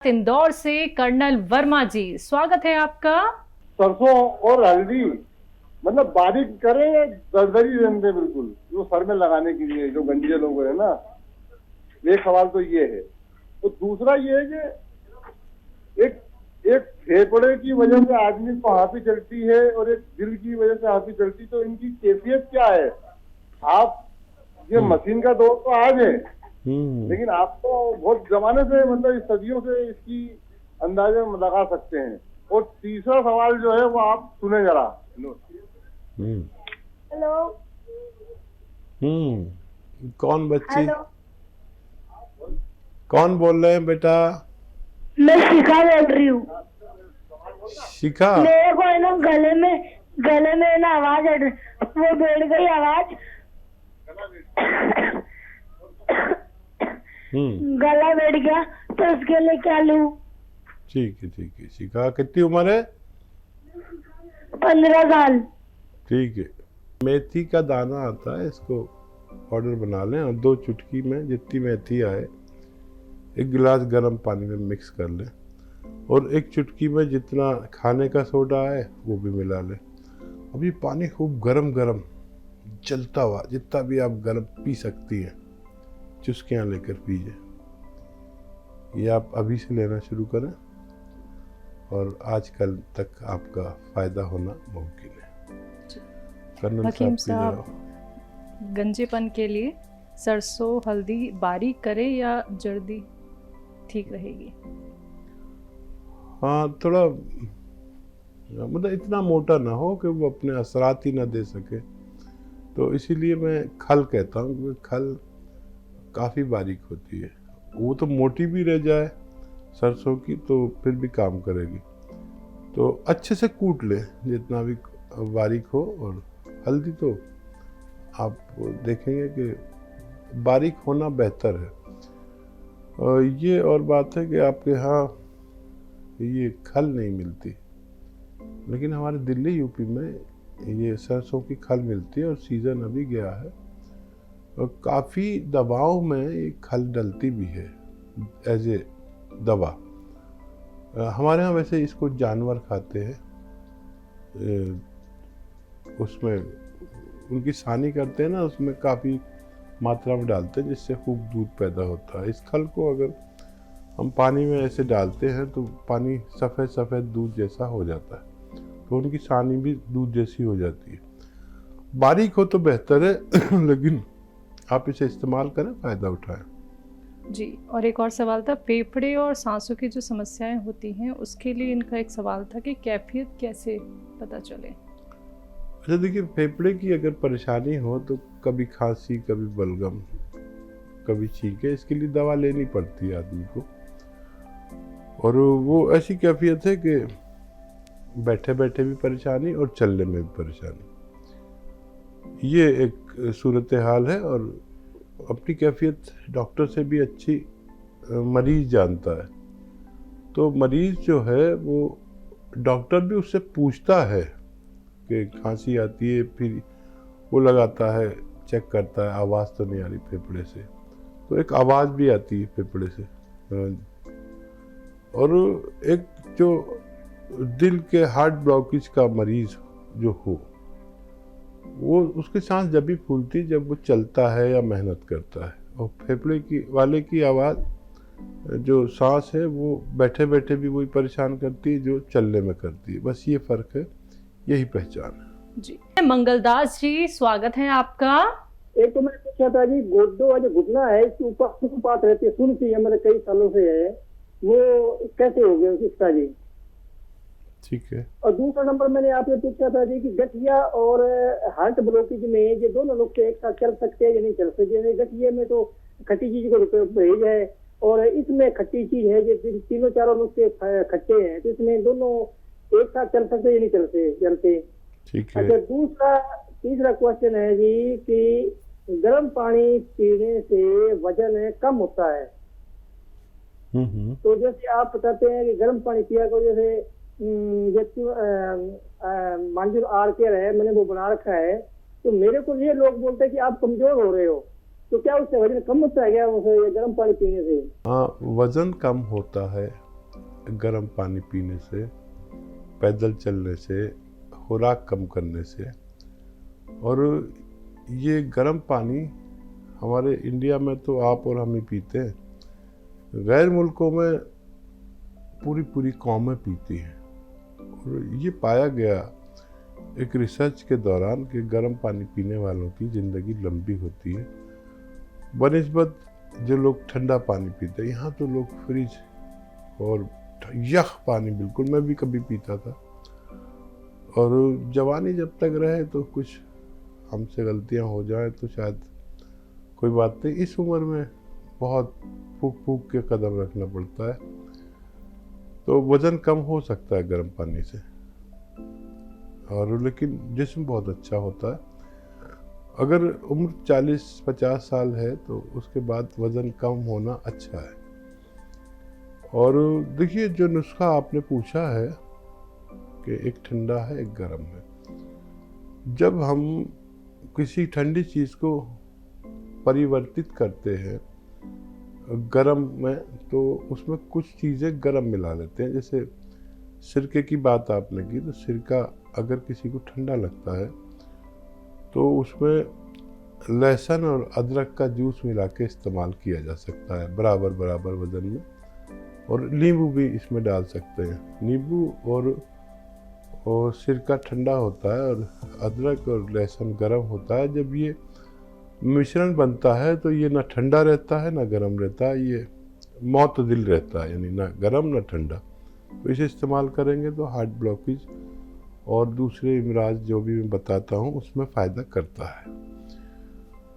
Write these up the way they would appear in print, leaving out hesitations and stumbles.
इंदौर से कर्नल वर्मा जी, स्वागत है आपका। सरसों और हल्दी मतलब बारीक करें या दरदरी रहने दें बिल्कुल, जो सर में लगाने के लिए जो गंजे लोग है ना, एक सवाल तो ये है। तो दूसरा ये है कि एक फेफड़े की वजह से आदमी को हाथी चलती है और एक दिल की वजह से हाथी चलती, तो इनकी कैफियत क्या है? आप ये मशीन का दौर तो आज है, लेकिन आपको बहुत जमाने से मतलब इस सदियों से इसकी अंदाजे लगा सकते हैं। और तीसरा सवाल जो है वो आप सुने जरा। हेलो। कौन बच्ची? हेलो, कौन बोल रहे हैं बेटा? मैं शिखा बोल रही हूँ। शिखा? मेरे को है ना गले में ना आवाज वो बैठ गई आवाज। गला बैठ गया, तो उसके लिए क्या लूं? ठीक है। शिखा कितनी उम्र है? 15 साल। ठीक है। मेथी का दाना आता है, इसको पाउडर बना लें और 2 चुटकी में जितनी मेथी आए 1 गिलास गर्म पानी में मिक्स कर लें और 1 चुटकी में जितना खाने का सोडा है वो भी मिला लें। अब ये पानी खूब गरम चलता हुआ, जितना भी आप गर्म पी सकती हैं, चुस्कियाँ लेकर पीजिए। ये आप अभी से लेना शुरू करें और आजकल तक आपका फायदा होना मुमकिन है। कर्नल हकीम साहब, गंजेपन के लिए सरसों हल्दी बारीक करें या जर्दी ठीक रहेगी? हाँ, थोड़ा मतलब इतना मोटा ना हो कि वो अपने असरात ही ना दे सके, तो इसीलिए मैं खल कहता हूँ, क्योंकि खल काफ़ी बारीक होती है। वो तो मोटी भी रह जाए सरसों की तो फिर भी काम करेगी। तो अच्छे से कूट लें जितना भी बारीक हो। और हल्दी तो आप देखेंगे कि बारीक होना बेहतर है। और ये और बात है कि आपके यहाँ ये खल नहीं मिलती, लेकिन हमारे दिल्ली यूपी में ये सरसों की खल मिलती है और सीज़न अभी गया है और काफ़ी दवाओं में ये खल डलती भी है एज ए दवा। हमारे यहाँ वैसे इसको जानवर खाते हैं, उसमें उनकी सानी करते हैं ना, उसमें काफ़ी मात्रा में डालते हैं जिससे खूब दूध पैदा होता है। इस खल को अगर हम पानी में ऐसे डालते हैं तो पानी सफ़ेद दूध जैसा हो जाता है, तो उनकी सानी भी दूध जैसी हो जाती है। बारीक हो तो बेहतर है लेकिन आप इसे इस्तेमाल करें, फ़ायदा उठाएं। जी, और एक और सवाल था, फेफड़े और सांसों की जो समस्याएं होती हैं उसके लिए इनका एक सवाल था कि कैफियत कैसे पता चले? अच्छा देखिए, फेफड़े की अगर परेशानी हो तो कभी खांसी, कभी बलगम, कभी छींके, इसके लिए दवा लेनी पड़ती है आदमी को। और वो ऐसी कैफियत है कि बैठे बैठे भी परेशानी और चलने में भी परेशानी, ये एक सूरत हाल है। और अपनी कैफियत डॉक्टर से भी अच्छी मरीज़ जानता है। तो मरीज़ जो है वो डॉक्टर भी उससे पूछता है कि खांसी आती है, फिर वो लगाता है, चेक करता है आवाज़ तो नहीं आ रही फेफड़े से, तो एक आवाज़ भी आती है फेफड़े से। और एक जो दिल के हार्ट ब्लॉकेज का मरीज़ जो हो, वो उसकी सांस जब भी फूलती जब वो चलता है या मेहनत करता है, और फेफड़े की वाले की आवाज़ जो सांस है वो बैठे बैठे भी वही परेशान करती है जो चलने में करती है। बस ये फ़र्क है, यही पहचान है। जी, मंगलदास जी, स्वागत है आपका। एक तो मैंने पूछा था जी, गोड्डो जो घुटना है इसके ऊपर सुनपात रहती है, सुनती है, मतलब कई सालों से है, वो कैसे हो गया उसका जी? ठीक है। और दूसरा नंबर मैंने आपसे पूछा था जी कि गठिया और हार्ट ब्लॉकेज में ये दोनों नुस्खे एक साथ चल सकते हैं या नहीं चल सकते? गठिया में तो खट्टी चीज को परहेज है और इसमें खट्टी चीज है, जो तीनों चारों नुस्खे खट्टे हैं, तो इसमें दोनों एक साथ चल सकते या नहीं चलते? ठीक है। अच्छा, तीसरा क्वेश्चन है जी कि गर्म पानी पीने से वजन कम होता है, तो जैसे आप बताते हैं कि गर्म पानी पिया करो, जैसे मंजूर आर केयर है, मैंने वो बना रखा है, तो मेरे को ये लोग बोलते हैं कि आप कमजोर हो रहे हो, तो क्या उससे वजन कम होता है क्या उसे गर्म पानी पीने से? हाँ, वजन कम होता है गर्म पानी पीने से, पैदल चलने से, खुराक कम करने से। और ये गर्म पानी हमारे इंडिया में तो आप और हम ही पीते हैं, गैर मुल्कों में पूरी पूरी कौमें पीती हैं। और ये पाया गया एक रिसर्च के दौरान कि गर्म पानी पीने वालों की ज़िंदगी लंबी होती है बनिस्बत जो लोग ठंडा पानी पीते हैं। यहाँ तो लोग फ्रिज और यख पानी, बिल्कुल मैं भी कभी पीता था। और जवानी जब तक रहे तो कुछ हमसे गलतियाँ हो जाए तो शायद कोई बात नहीं, इस उम्र में बहुत फूक फूक के कदम रखना पड़ता है, तो वज़न कम हो सकता है गर्म पानी से। और लेकिन जिस्म बहुत अच्छा होता है। अगर उम्र 40-50 साल है तो उसके बाद वज़न कम होना अच्छा है। और देखिए, जो नुस्खा आपने पूछा है कि एक ठंडा है एक गर्म है, जब हम किसी ठंडी चीज़ को परिवर्तित करते हैं गरम में तो उसमें कुछ चीज़ें गरम मिला लेते हैं। जैसे सिरके की बात आपने की, तो सिरका अगर किसी को ठंडा लगता है तो उसमें लहसुन और अदरक का जूस मिला के इस्तेमाल किया जा सकता है बराबर बराबर वज़न में। और नींबू भी इसमें डाल सकते हैं। नींबू और सिरका ठंडा होता है और अदरक और लहसुन गर्म होता है। जब ये मिश्रण बनता है तो ये ना ठंडा रहता है ना गर्म रहता है, ये मुतदिल रहता है, यानी ना गर्म ना ठंडा। तो इसे इस्तेमाल करेंगे तो हार्ट ब्लॉकेज और दूसरे इमराज जो भी मैं बताता हूँ उसमें फ़ायदा करता है।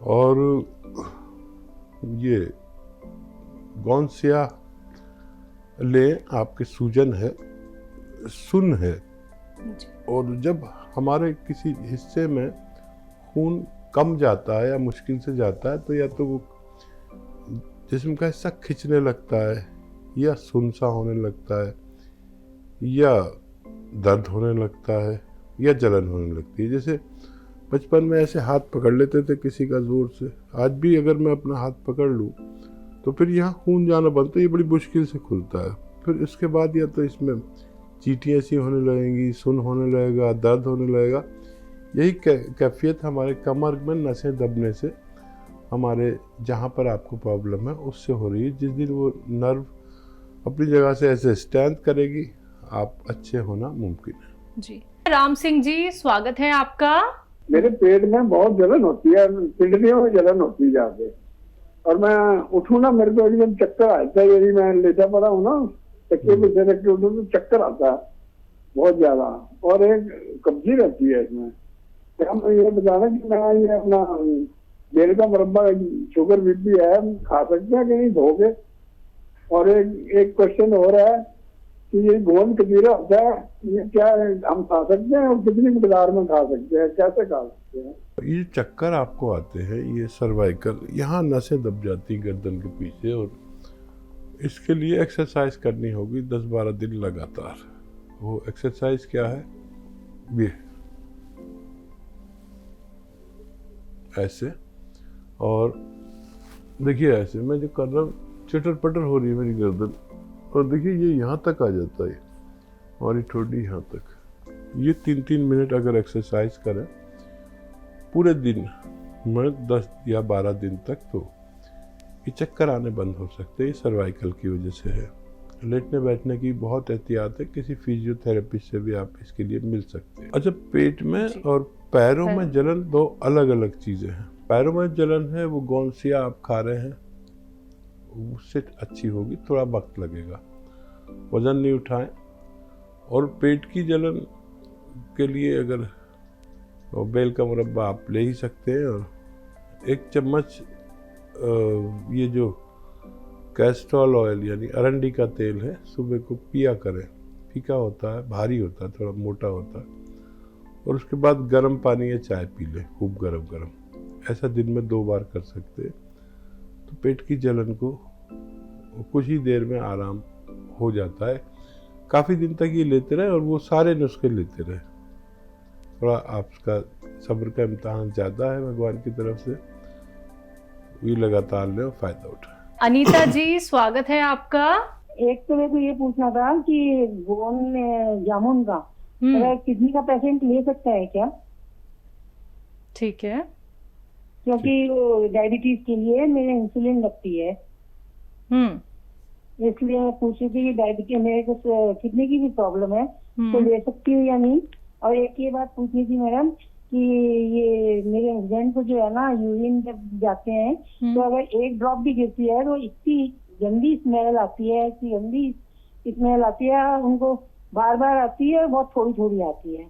और ये गौनसिया ले, आपके सूजन है, सुन है, और जब हमारे किसी हिस्से में खून कम जाता है या मुश्किल से जाता है तो या तो वो जिस्म का हिस्सा खिंचने लगता है या सुनसा होने लगता है या दर्द होने लगता है या जलन होने लगती है। जैसे बचपन में ऐसे हाथ पकड़ लेते थे किसी का ज़ोर से, आज भी अगर मैं अपना हाथ पकड़ लूँ तो फिर यहाँ खून जाना बनता है, ये बड़ी मुश्किल से खुलता है। फिर इसके बाद या तो इसमें चींटियाँ सी होने लगेंगी, सुन होने लगेगा, दर्द होने लगेगा। यही कैफियत हमारे कमर में नसें दबने से, हमारे जहाँ पर आपको प्रॉब्लम है उससे हो रही है। जिस दिन वो नर्व अपनी जगह से ऐसे स्टैंड करेगी, आप अच्छे होना मुमकिन है। जी राम सिंह जी, स्वागत है आपका। मेरे पेट में बहुत जलन होती है, किडनियों में जलन होती है जाके, और मैं उठूँ ना मेरे को एकदम चक्कर आता है। यदि मैं लेटा पड़ा हूँ ना तकिए पे सिर रख के उठूँ तो चक्कर आता है बहुत ज्यादा, और एक कब्जी रहती है इसमें। हम ये बताना कि मैं ये अपना बेल का मुरब्बा, शुगर बीपी है, खा सकते हैं कि नहीं धो के? और एक क्वेश्चन हो रहा है कि ये गोंद कतीरा होता है, ये क्या हम खा सकते हैं और कितनी मिकदार में खा सकते हैं, कैसे खा सकते हैं? ये चक्कर आपको आते हैं, ये सर्वाइकल, यहाँ नसें दब जाती गर्दन के पीछे, और इसके लिए एक्सरसाइज करनी होगी 10-12 दिन लगातार। वो एक्सरसाइज क्या है? ये ऐसे, और देखिए ऐसे मैं जो कर रहा हूँ चटर पटर हो रही है मेरी गर्दन, और देखिए ये यहाँ तक आ जाता है और ये ठोड़ी यहाँ तक। ये 3-3 मिनट अगर एक्सरसाइज करें पूरे दिन में 10 या 12 दिन तक, तो ये चक्कर आने बंद हो सकते हैं। ये सर्वाइकल की वजह से है। लेटने बैठने की बहुत एहतियात है, किसी फिजियोथेरेपिस्ट से भी आप इसके लिए मिल सकते हैं। अच्छा, पेट में और पैरों में जलन दो अलग अलग चीज़ें हैं। पैरों में जलन है वो गौनसिया आप खा रहे हैं, उससे अच्छी होगी, थोड़ा वक्त लगेगा, वज़न नहीं उठाएं। और पेट की जलन के लिए अगर बेल का मुरब्बा आप ले ही सकते हैं, और 1 चम्मच ये जो कैस्ट्रॉल ऑयल यानी अरंडी का तेल है सुबह को पिया करें। फीका होता है, भारी होता है, थोड़ा मोटा होता है। और उसके बाद गर्म पानी या चाय पी लें, खूब गरम गरम। ऐसा दिन में 2 बार कर सकते हैं, तो पेट की जलन को कुछ ही देर में आराम हो जाता है। काफ़ी दिन तक ये लेते रहे और वो सारे नुस्खे लेते रहे। थोड़ा आपका सब्र का इम्तहान ज़्यादा है भगवान की तरफ से, ये लगातार ले और फ़ायदा उठाए। अनीता जी, स्वागत है आपका। एक तो मेरे को ये पूछना था कि गोंद में जामुन का अगर किडनी का पेशेंट ले सकता है क्या? ठीक है। क्योंकि वो डायबिटीज के लिए मेरे इंसुलिन लगती है, इसलिए मैं पूछ रही थी कि डायबिटीज मेरे को किडनी की भी प्रॉब्लम है तो ले सकती हूँ या नहीं। और एक ये बात पूछनी थी मैडम कि ये मेरे हस्बैंड को जो है ना यूरिन जब जाते हैं तो अगर एक ड्रॉप भी गिरती है तो इतनी गंदी स्मेल आती है, इतनी गंदी स्मेल आती है, उनको बार बार आती है और बहुत थोड़ी थोड़ी आती है।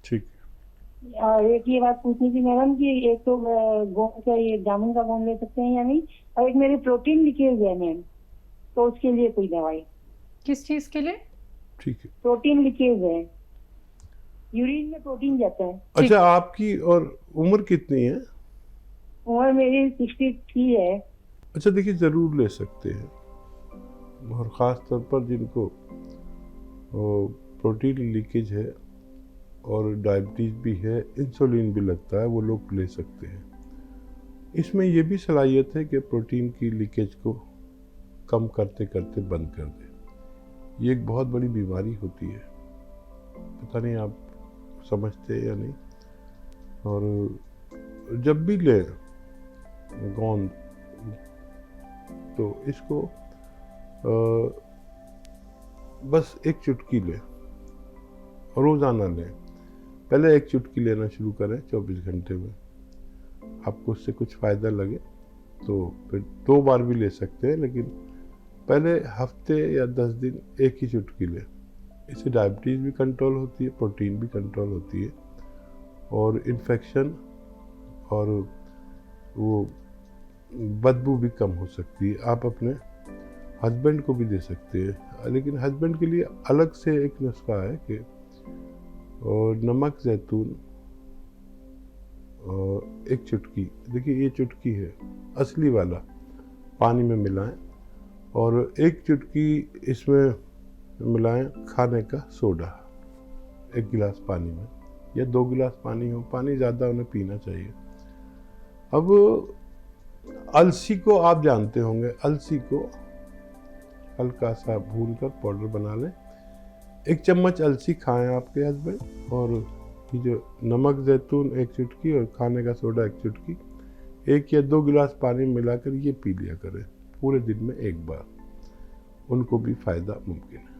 ठीक है। और एक ये बात पूछनी थी मैडम कि एक तो गोंद का ये जामुन का गोंद ले सकते हैं या नहीं, और एक मेरे प्रोटीन लीकेज है मैम, तो उसके लिए कोई दवाई? किस चीज के लिए? ठीक है। प्रोटीन लीकेज है, यूरिन में प्रोटीन जाता है। अच्छा, आपकी और उम्र कितनी है? उम्र मेरी 63 है। अच्छा देखिए, ज़रूर ले सकते हैं, और ख़ास तौर पर जिनको प्रोटीन लीकेज है और डायबिटीज़ भी है, इंसुलिन भी लगता है, वो लोग ले सकते हैं। इसमें ये भी सलाहियत है कि प्रोटीन की लीकेज को कम करते करते बंद कर दे। ये एक बहुत बड़ी बीमारी होती है, पता नहीं आप समझते हैं या नहीं। और जब भी लें गोंद तो इसको बस एक चुटकी लें, रोज़ाना लें। पहले एक चुटकी लेना शुरू करें 24 घंटे में, आपको उससे कुछ फ़ायदा लगे तो फिर 2 बार भी ले सकते हैं, लेकिन पहले हफ्ते या 10 दिन एक ही चुटकी लें। इससे डायबिटीज़ भी कंट्रोल होती है, प्रोटीन भी कंट्रोल होती है, और इन्फेक्शन और वो बदबू भी कम हो सकती है। आप अपने हस्बैंड को भी दे सकते हैं, लेकिन हस्बैंड के लिए अलग से एक नुस्खा है कि और नमक ज़ैतून और एक चुटकी, देखिए ये चुटकी है असली वाला, पानी में मिलाएं, और एक चुटकी इसमें मिलाएं खाने का सोडा 1 गिलास पानी में, या 2 गिलास पानी हो, पानी ज़्यादा उन्हें पीना चाहिए। अब अलसी को आप जानते होंगे, अलसी को हल्का सा भून कर पाउडर बना लें, 1 चम्मच अलसी खाएं आपके हस्बैंड, और ये जो नमक ज़ैतून 1 चुटकी और खाने का सोडा 1 चुटकी 1 या 2 गिलास पानी मिलाकर ये पी लिया करें पूरे दिन में 1 बार, उनको भी फ़ायदा मुमकिन है।